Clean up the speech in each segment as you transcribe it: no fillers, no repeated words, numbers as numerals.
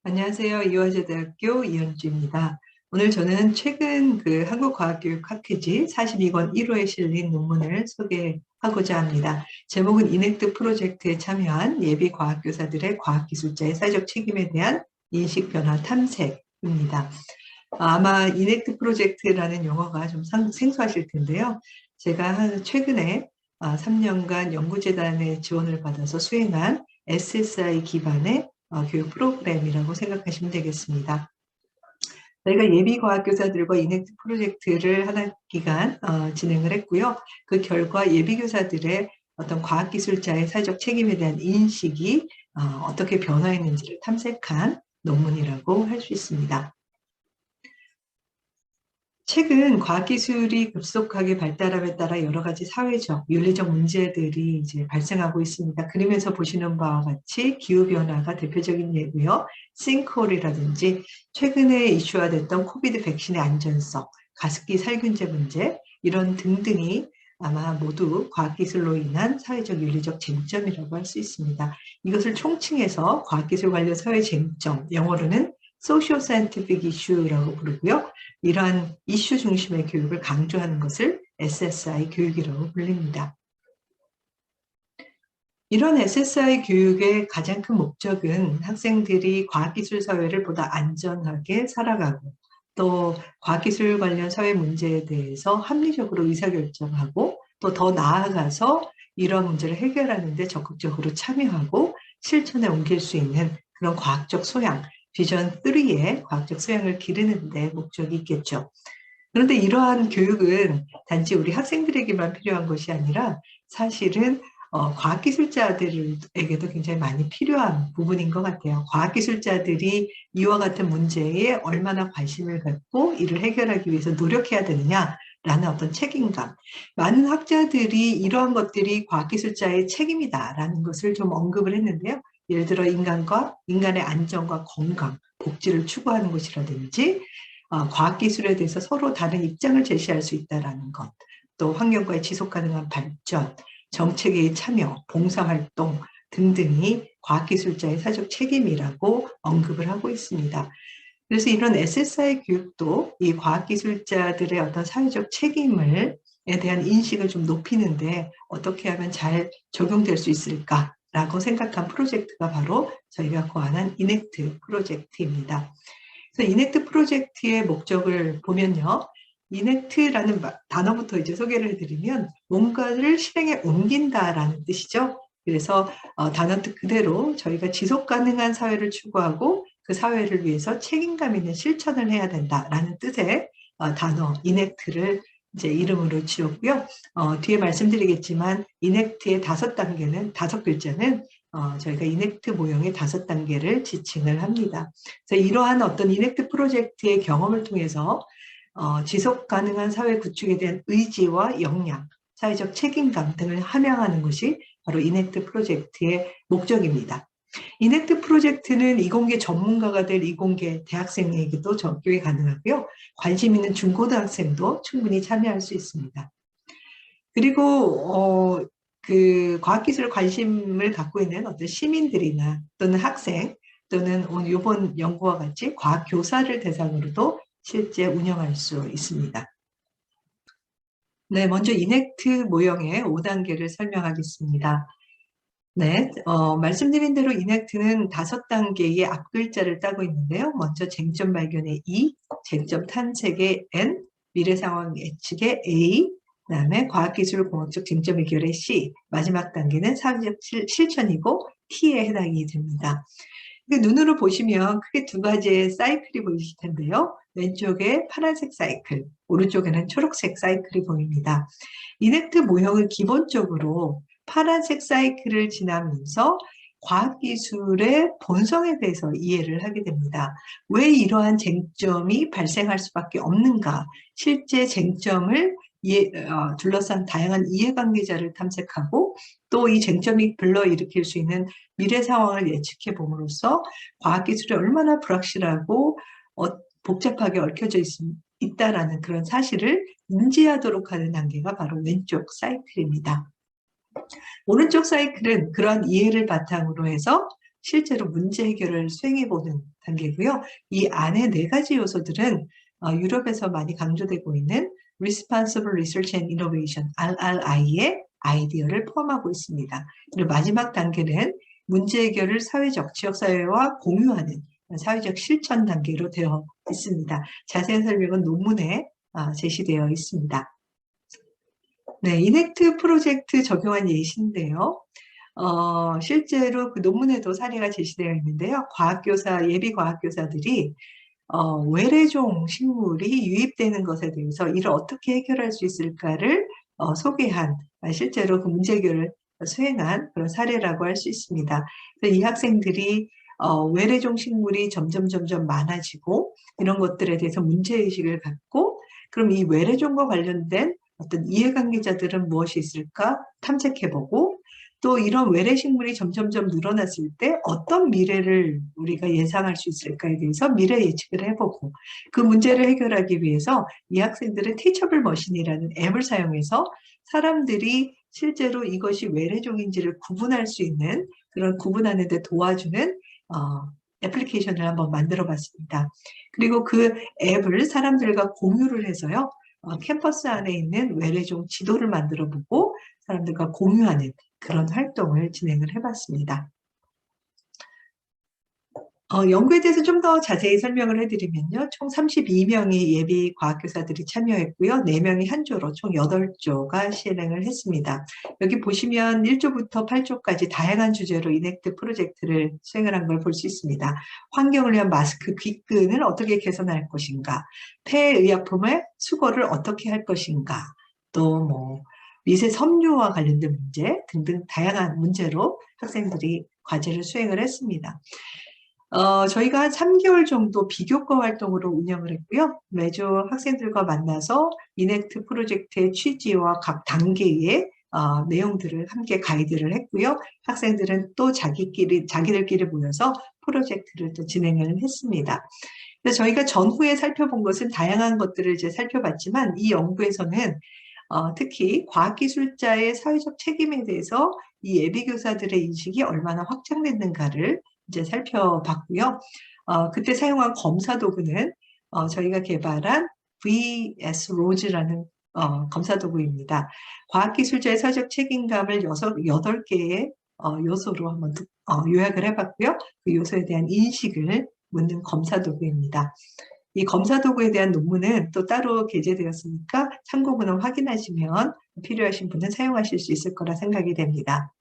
안녕하세요. 이화여대학교 이현주입니다. 오늘 저는 최근 한국과학교육 학회지 42권 1호에 실린 논문을 소개하고자 합니다. 제목은 이넥트 프로젝트에 참여한 예비 과학교사들의 과학기술자의 사회적 책임에 대한 인식 변화 탐색입니다. 아마 이넥트 프로젝트라는 용어가 좀 생소하실 텐데요. 제가 최근에 3년간 연구재단의 지원을 받아서 수행한 SSI 기반의 교육 프로그램이라고 생각하시면 되겠습니다. 저희가 예비과학교사들과 이넥트 프로젝트를 한 기간 진행을 했고요. 그 결과 예비교사들의 어떤 과학기술자의 사회적 책임에 대한 인식이 어떻게 변화했는지를 탐색한 논문이라고 할 수 있습니다. 최근 과학기술이 급속하게 발달함에 따라 여러 가지 사회적, 윤리적 문제들이 이제 발생하고 있습니다. 그림에서 보시는 바와 같이 기후변화가 대표적인 예고요. 싱크홀이라든지 최근에 이슈화됐던 코비드 백신의 안전성, 가습기 살균제 문제 이런 등등이 아마 모두 과학기술로 인한 사회적 윤리적 쟁점이라고 할 수 있습니다. 이것을 총칭해서 과학기술 관련 사회 쟁점, 영어로는 소시오 사이언티픽 이슈라고 부르고요. 이러한 이슈 중심의 교육을 강조하는 것을 SSI 교육이라고 불립니다. 이런 SSI 교육의 가장 큰 목적은 학생들이 과학기술 사회를 보다 안전하게 살아가고 또 과학기술 관련 사회 문제에 대해서 합리적으로 의사결정하고 또 더 나아가서 이런 문제를 해결하는 데 적극적으로 참여하고 실천에 옮길 수 있는 그런 과학적 소양, 비전 3의 과학적 소양을 기르는 데 목적이 있겠죠. 그런데 이러한 교육은 단지 우리 학생들에게만 필요한 것이 아니라 사실은 과학기술자들에게도 굉장히 많이 필요한 부분인 것 같아요. 과학기술자들이 이와 같은 문제에 얼마나 관심을 갖고 이를 해결하기 위해서 노력해야 되느냐라는 어떤 책임감. 많은 학자들이 이러한 것들이 과학기술자의 책임이다라는 것을 좀 언급을 했는데요. 예를 들어 인간의 안전과 건강, 복지를 추구하는 것이라든지 과학기술에 대해서 서로 다른 입장을 제시할 수 있다는 것, 또 환경과의 지속가능한 발전, 정책의 참여, 봉사활동 등등이 과학기술자의 사회적 책임이라고 언급을 하고 있습니다. 그래서 이런 SSI 교육도 이 과학기술자들의 어떤 사회적 책임에 대한 인식을 좀 높이는데 어떻게 하면 잘 적용될 수 있을까라고 생각한 프로젝트가 바로 저희가 고안한 이넥트 프로젝트입니다. 그래서 이넥트 프로젝트의 목적을 보면요. 이넥트라는 단어부터 이제 소개를 해드리면 뭔가를 실행에 옮긴다라는 뜻이죠. 그래서 단어 뜻 그대로 저희가 지속 가능한 사회를 추구하고 그 사회를 위해서 책임감 있는 실천을 해야 된다라는 뜻의 단어 이넥트를 이제 이름으로 지었고요. 뒤에 말씀드리겠지만 이넥트의 5단계는 5글자는 저희가 이넥트 모형의 5단계를 지칭을 합니다. 그래서 이러한 어떤 이넥트 프로젝트의 경험을 통해서 지속 가능한 사회 구축에 대한 의지와 역량, 사회적 책임감 등을 함양하는 것이 바로 이넥트 프로젝트의 목적입니다. 이넥트 프로젝트는 이공계 전문가가 될 이공계 대학생에게도 적용이 가능하고요. 관심 있는 중고등학생도 충분히 참여할 수 있습니다. 그리고 그 과학기술 관심을 갖고 있는 어떤 시민들이나 또는 학생 또는 이번 연구와 같이 과학교사를 대상으로도 실제 운영할 수 있습니다. 네, 먼저 이넥트 모형의 5단계를 설명하겠습니다. 네, 말씀드린 대로 이넥트는 5단계의 앞글자를 따고 있는데요. 먼저 쟁점 발견의 E, 쟁점 탐색의 N, 미래 상황 예측의 A, 그다음에 과학기술 공학적 쟁점 해결의 C, 마지막 단계는 사회적 실천이고 T에 해당이 됩니다. 눈으로 보시면 크게 2가지의 사이클이 보이실 텐데요. 왼쪽에 파란색 사이클, 오른쪽에는 초록색 사이클이 보입니다. 이넥트 모형은 기본적으로 파란색 사이클을 지나면서 과학기술의 본성에 대해서 이해를 하게 됩니다. 왜 이러한 쟁점이 발생할 수밖에 없는가? 실제 쟁점을 둘러싼 다양한 이해관계자를 탐색하고 또 이 쟁점이 불러일으킬 수 있는 미래 상황을 예측해 봄으로써 과학기술이 얼마나 불확실하고 복잡하게 얽혀져 있다라는 그런 사실을 인지하도록 하는 단계가 바로 왼쪽 사이클입니다. 오른쪽 사이클은 그러한 이해를 바탕으로 해서 실제로 문제 해결을 수행해보는 단계고요. 이 안에 4가지 요소들은 유럽에서 많이 강조되고 있는 Responsible Research and Innovation, RRI의 아이디어를 포함하고 있습니다. 그리고 마지막 단계는 문제 해결을 사회적, 지역사회와 공유하는 사회적 실천 단계로 되어 있습니다. 자세한 설명은 논문에 제시되어 있습니다. 네, 이넥트 프로젝트 적용한 예시인데요. 실제로 그 논문에도 사례가 제시되어 있는데요. 예비 과학교사들이 외래종 식물이 유입되는 것에 대해서 이를 어떻게 해결할 수 있을까를 소개한, 실제로 그 문제 해결을 수행한 그런 사례라고 할 수 있습니다. 이 학생들이 외래종 식물이 점점 많아지고 이런 것들에 대해서 문제의식을 갖고, 그럼 이 외래종과 관련된 어떤 이해관계자들은 무엇이 있을까 탐색해보고, 또 이런 외래식물이 점점 늘어났을 때 어떤 미래를 우리가 예상할 수 있을까에 대해서 미래 예측을 해보고, 그 문제를 해결하기 위해서 이 학생들은 티처블 머신이라는 앱을 사용해서 사람들이 실제로 이것이 외래종인지를 구분할 수 있는, 그런 구분하는 데 도와주는 애플리케이션을 한번 만들어 봤습니다. 그리고 그 앱을 사람들과 공유를 해서요, 캠퍼스 안에 있는 외래종 지도를 만들어 보고 사람들과 공유하는 그런 활동을 진행을 해봤습니다. 연구에 대해서 좀 더 자세히 설명을 해드리면요. 총 32명의 예비 과학교사들이 참여했고요. 4명이 한 조로 총 8조가 실행을 했습니다. 여기 보시면 1조부터 8조까지 다양한 주제로 이넥트 프로젝트를 수행을 한 걸 볼 수 있습니다. 환경을 위한 마스크 귓근을 어떻게 개선할 것인가, 폐의약품의 수거를 어떻게 할 것인가, 또 미세 섬유와 관련된 문제 등등 다양한 문제로 학생들이 과제를 수행을 했습니다. 저희가 한 3개월 정도 비교과 활동으로 운영을 했고요. 매주 학생들과 만나서 이넥트 프로젝트의 취지와 각 단계의 내용들을 함께 가이드를 했고요. 학생들은 또 자기들끼리 모여서 프로젝트를 또 진행을 했습니다. 그래서 저희가 전후에 살펴본 것은 다양한 것들을 이제 살펴봤지만, 이 연구에서는 특히 과학기술자의 사회적 책임에 대해서 이 예비교사들의 인식이 얼마나 확장됐는가를 이제 살펴봤고요. 그때 사용한 검사 도구는 저희가 개발한 VS 로즈라는 검사 도구입니다. 과학기술자의 사회적 책임감을 8개의 요소로 한번 요약을 해봤고요. 그 요소에 대한 인식을 묻는 검사 도구입니다. 이 검사 도구에 대한 논문은 또 따로 게재되었으니까 참고문헌 확인하시면 필요하신 분은 사용하실 수 있을 거라 생각이 됩니다.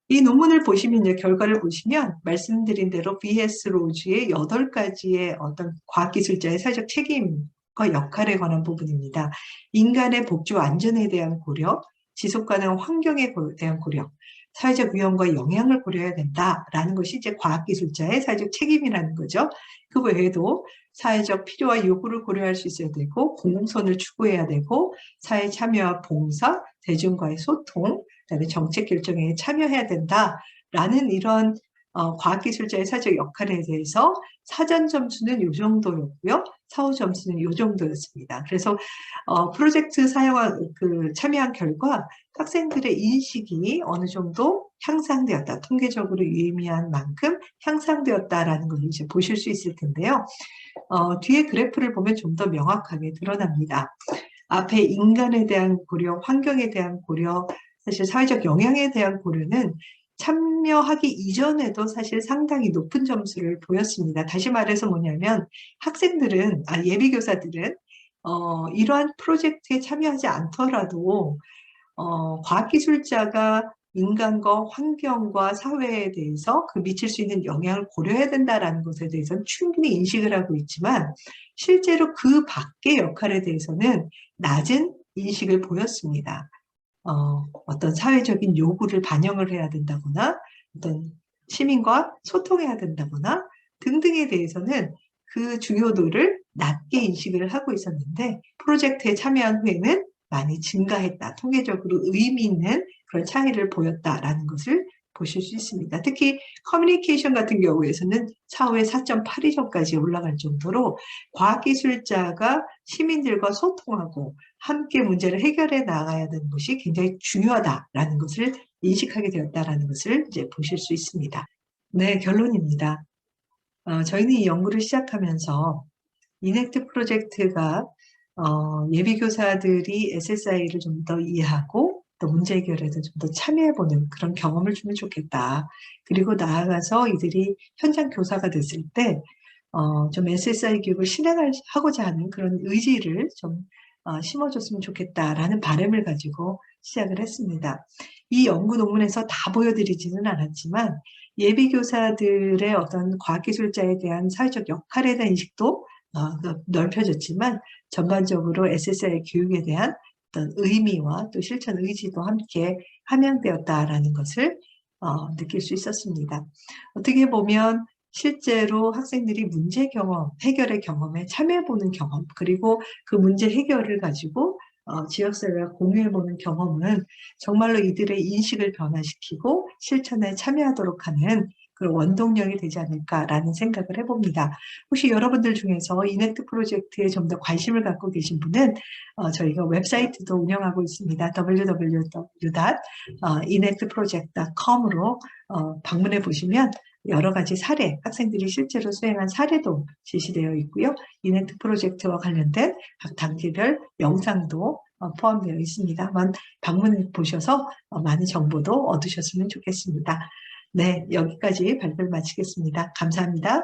이 논문을 보시면요, 결과를 보시면 말씀드린 대로 VS 로즈의 8가지의 어떤 과학기술자의 사회적 책임과 역할에 관한 부분입니다. 인간의 복지와 안전에 대한 고려, 지속가능한 환경에 대한 고려, 사회적 위험과 영향을 고려해야 된다라는 것이 이제 과학기술자의 사회적 책임이라는 거죠. 그 외에도 사회적 필요와 요구를 고려할 수 있어야 되고, 공공선을 추구해야 되고, 사회 참여와 봉사, 대중과의 소통, 그다음에 정책 결정에 참여해야 된다라는 이런 과학기술자의 사회적 역할에 대해서 사전 점수는 이 정도였고요. 사후 점수는 이 정도였습니다. 그래서 프로젝트 참여한 결과 학생들의 인식이 어느 정도 향상되었다, 통계적으로 유의미한 만큼 향상되었다라는 걸 이제 보실 수 있을 텐데요. 뒤에 그래프를 보면 좀 더 명확하게 드러납니다. 앞에 인간에 대한 고려, 환경에 대한 고려, 사실 사회적 영향에 대한 고려는 참여하기 이전에도 사실 상당히 높은 점수를 보였습니다. 다시 말해서 뭐냐면 학생들은, 예비교사들은 이러한 프로젝트에 참여하지 않더라도 과학기술자가 인간과 환경과 사회에 대해서 그 미칠 수 있는 영향을 고려해야 된다는 것에 대해서는 충분히 인식을 하고 있지만, 실제로 그 밖의 역할에 대해서는 낮은 인식을 보였습니다. 어떤 사회적인 요구를 반영을 해야 된다거나, 어떤 시민과 소통해야 된다거나 등등에 대해서는 그 중요도를 낮게 인식을 하고 있었는데, 프로젝트에 참여한 후에는 많이 증가했다, 통계적으로 의미 있는 그런 차이를 보였다라는 것을 보실 수 있습니다. 특히 커뮤니케이션 같은 경우에서는 4호에 4.82점까지 올라갈 정도로 과학기술자가 시민들과 소통하고 함께 문제를 해결해 나가야 되는 것이 굉장히 중요하다라는 것을 인식하게 되었다라는 것을 이제 보실 수 있습니다. 네, 결론입니다. 저희는 이 연구를 시작하면서 이넥트 프로젝트가 예비교사들이 SSI를 좀 더 이해하고 또 문제 해결에도 좀 더 참여해보는 그런 경험을 주면 좋겠다. 그리고 나아가서 이들이 현장 교사가 됐을 때 좀 SSI 교육을 실행하고자 하는 그런 의지를 좀 심어줬으면 좋겠다라는 바람을 가지고 시작을 했습니다. 이 연구 논문에서 다 보여드리지는 않았지만 예비교사들의 어떤 과학기술자에 대한 사회적 역할에 대한 인식도 넓혀졌지만 전반적으로 SSI 교육에 대한 어떤 의미와 또 실천 의지도 함께 함양되었다라는 것을 느낄 수 있었습니다. 어떻게 보면 실제로 학생들이 문제 경험, 해결의 경험에 참여해보는 경험, 그리고 그 문제 해결을 가지고 지역사회와 공유해보는 경험은 정말로 이들의 인식을 변화시키고 실천에 참여하도록 하는 그런 원동력이 되지 않을까라는 생각을 해봅니다. 혹시 여러분들 중에서 이넥트 프로젝트에 좀 더 관심을 갖고 계신 분은 저희가 웹사이트도 운영하고 있습니다. www.inectproject.com으로 방문해 보시면 여러 가지 사례, 학생들이 실제로 수행한 사례도 제시되어 있고요. 이넥트 프로젝트와 관련된 각 단계별 영상도 포함되어 있습니다. 한번 방문해 보셔서 많은 정보도 얻으셨으면 좋겠습니다. 네, 여기까지 발표를 마치겠습니다. 감사합니다.